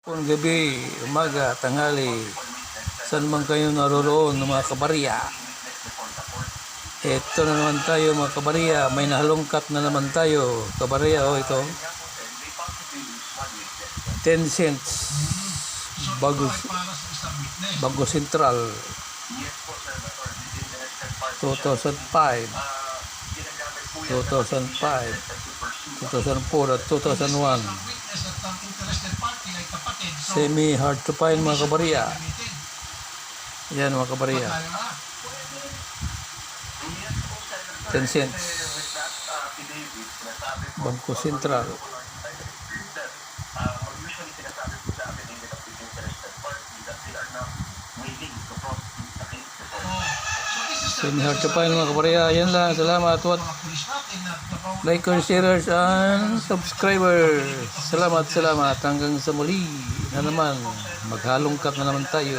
Kung gabi, umaga, tanghali, saan man kayo naroroon ng mga kabarya. Ito na naman tayo mga kabarya, may nahalungkat na naman tayo. Kabarya, ito. 10 cents. Bago Sentral. 2005. 2004 at 2001. Semi hard to find mga kabarya. Yan mga kabarya. 10 cents. Bangko Sentral. Semi hard to find mga kabarya. Yan lang. Salamat. Likers, sharers, and subscribers. Salamat. Hanggang sa muli na naman. Maghalongkat na naman tayo.